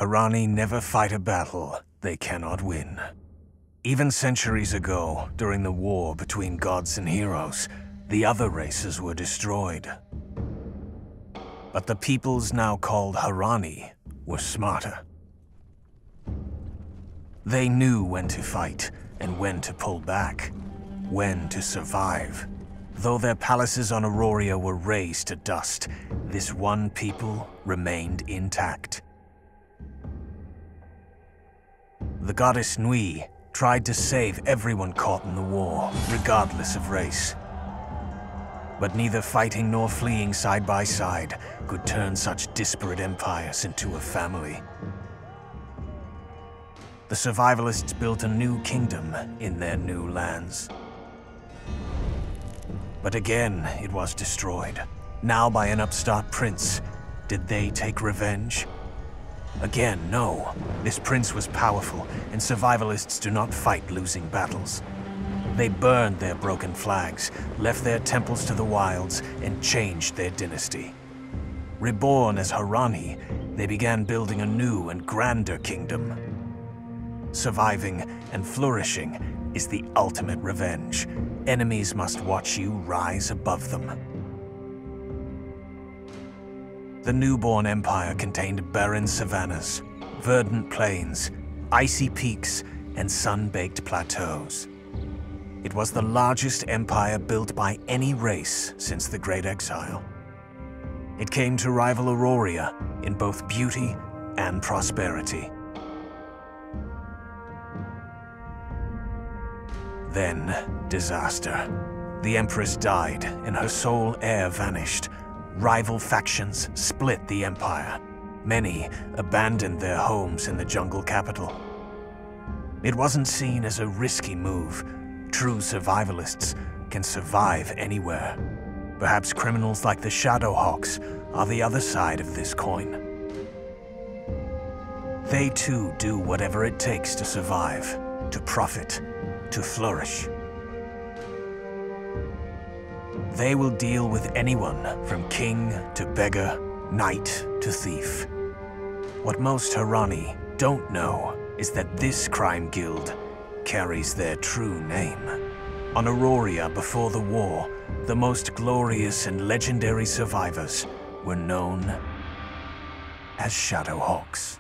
Harani never fight a battle they cannot win. Even centuries ago, during the war between gods and heroes, the other races were destroyed. But the peoples now called Harani were smarter. They knew when to fight and when to pull back, when to survive. Though their palaces on Auroria were razed to dust, this one people remained intact. The goddess Nui tried to save everyone caught in the war, regardless of race. But neither fighting nor fleeing side by side could turn such disparate empires into a family. The survivalists built a new kingdom in their new lands. But again, it was destroyed, now by an upstart prince. Did they take revenge? Again, no. This prince was powerful, and survivalists do not fight losing battles. They burned their broken flags, left their temples to the wilds, and changed their dynasty. Reborn as Harani, they began building a new and grander kingdom. Surviving and flourishing is the ultimate revenge. Enemies must watch you rise above them. The newborn empire contained barren savannas, verdant plains, icy peaks, and sun-baked plateaus. It was the largest empire built by any race since the Great Exile. It came to rival Auroria in both beauty and prosperity. Then, disaster. The Empress died, and her sole heir vanished. Rival factions split the empire. Many abandoned their homes in the jungle capital. It wasn't seen as a risky move. True survivalists can survive anywhere. Perhaps criminals like the Shadowhawks are the other side of this coin. They too do whatever it takes to survive, to profit, to flourish. They will deal with anyone from king to beggar, knight to thief. What most Harani don't know is that this crime guild carries their true name. On Auroria before the war, the most glorious and legendary survivors were known as Shadowhawks.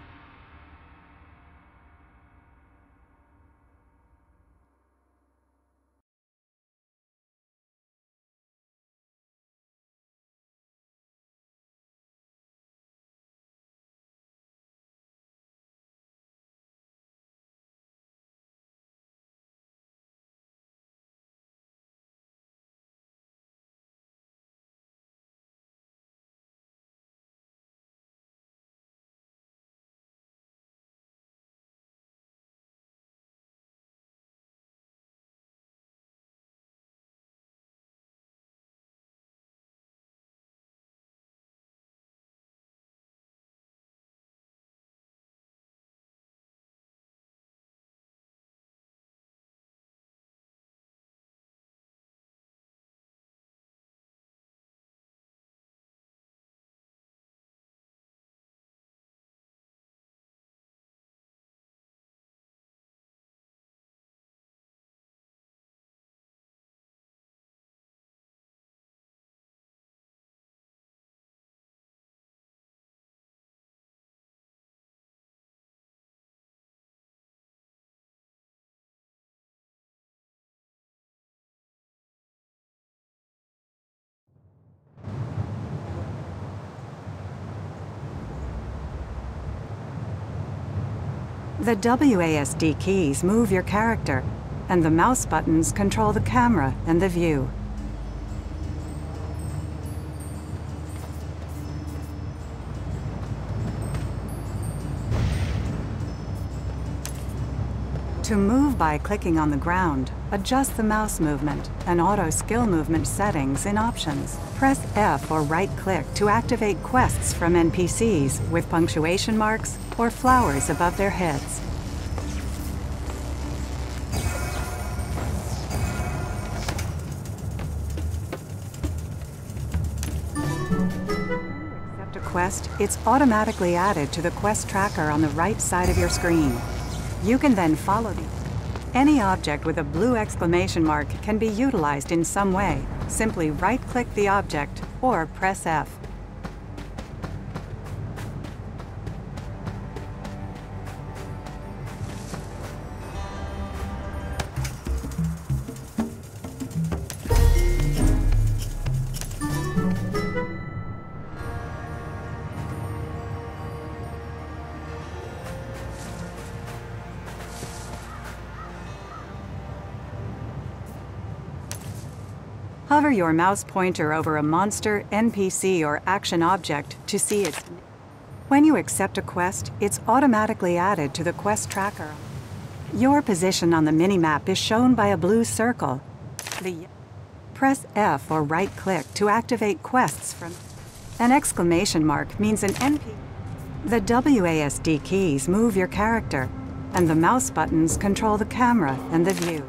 The WASD keys move your character, and the mouse buttons control the camera and the view. To move by clicking on the ground, adjust the mouse movement and auto skill movement settings in options. Press F or right-click to activate quests from NPCs with punctuation marks or flowers above their heads. Accept a quest, it's automatically added to the quest tracker on the right side of your screen. You can then follow the... Any object with a blue exclamation mark can be utilized in some way. Simply right-click the object or press F. Hover your mouse pointer over a monster, NPC, or action object to see its... When you accept a quest, it's automatically added to the quest tracker. Your position on the minimap is shown by a blue circle. Press F or right-click to activate quests from... An exclamation mark means an NPC. The WASD keys move your character, and the mouse buttons control the camera and the view.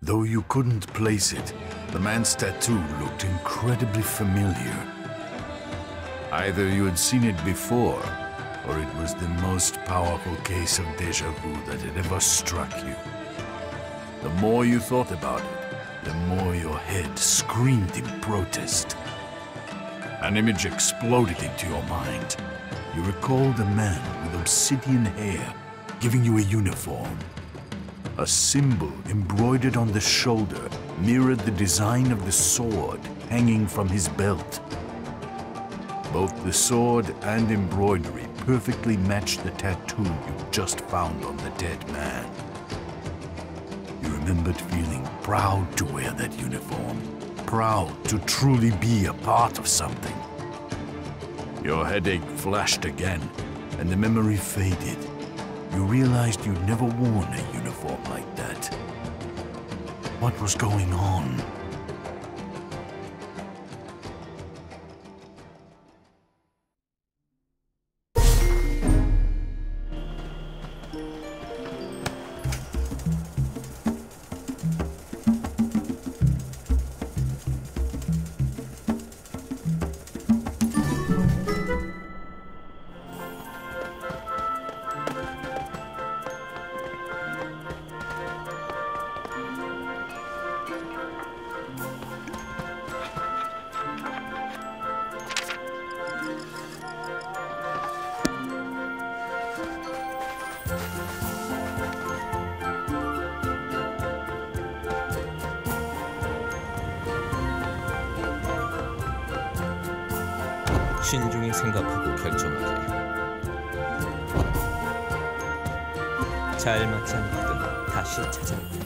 Though you couldn't place it, the man's tattoo looked incredibly familiar. Either you had seen it before, or it was the most powerful case of déjà vu that had ever struck you. The more you thought about it, the more your head screamed in protest. An image exploded into your mind. You recalled a man with obsidian hair giving you a uniform. A symbol embroidered on the shoulder mirrored the design of the sword hanging from his belt. Both the sword and embroidery perfectly matched the tattoo you just found on the dead man. You remembered feeling proud to wear that uniform, proud to truly be a part of something. Your headache flashed again, and the memory faded. You realized you'd never worn a uniform like that. What was going on? 신중히 생각하고 결정하게. 잘 맞지 않거든 다시 찾아볼게.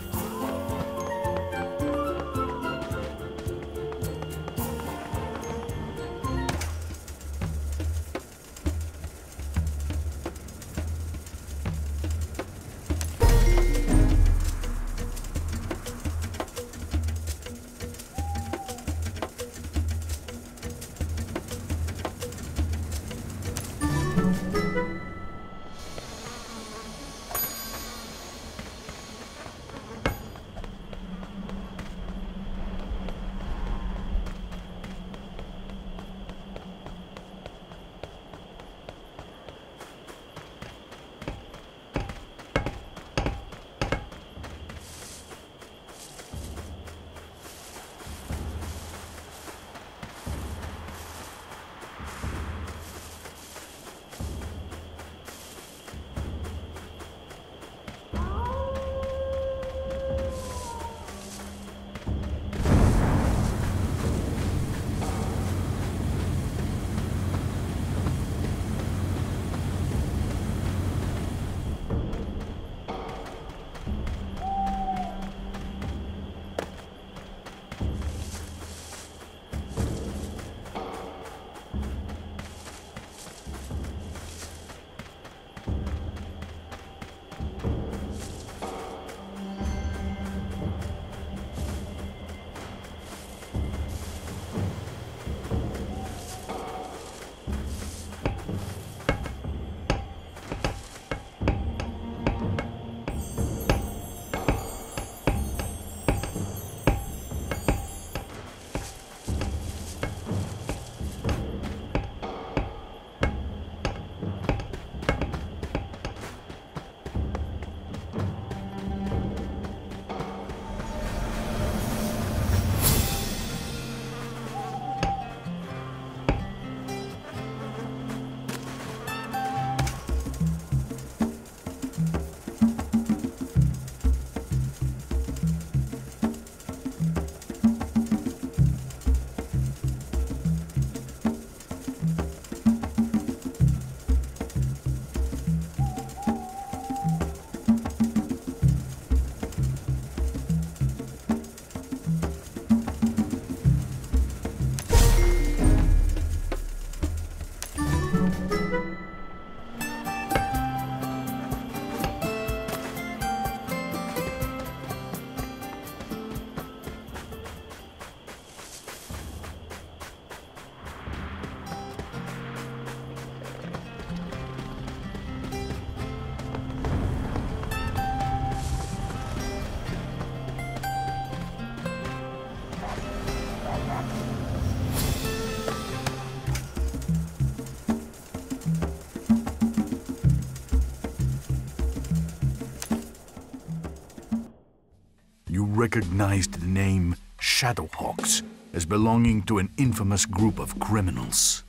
You recognized the name Shadowhawks as belonging to an infamous group of criminals.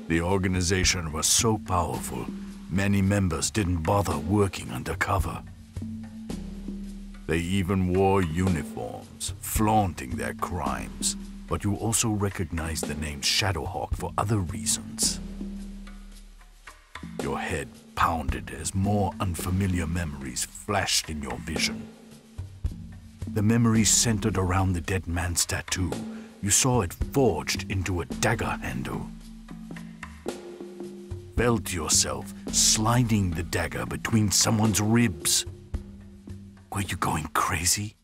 The organization was so powerful, many members didn't bother working undercover. They even wore uniforms, flaunting their crimes. But you also recognized the name Shadowhawk for other reasons. Your head pounded as more unfamiliar memories flashed in your vision. The memories centered around the dead man's tattoo. You saw it forged into a dagger handle. Felt yourself sliding the dagger between someone's ribs. Were you going crazy?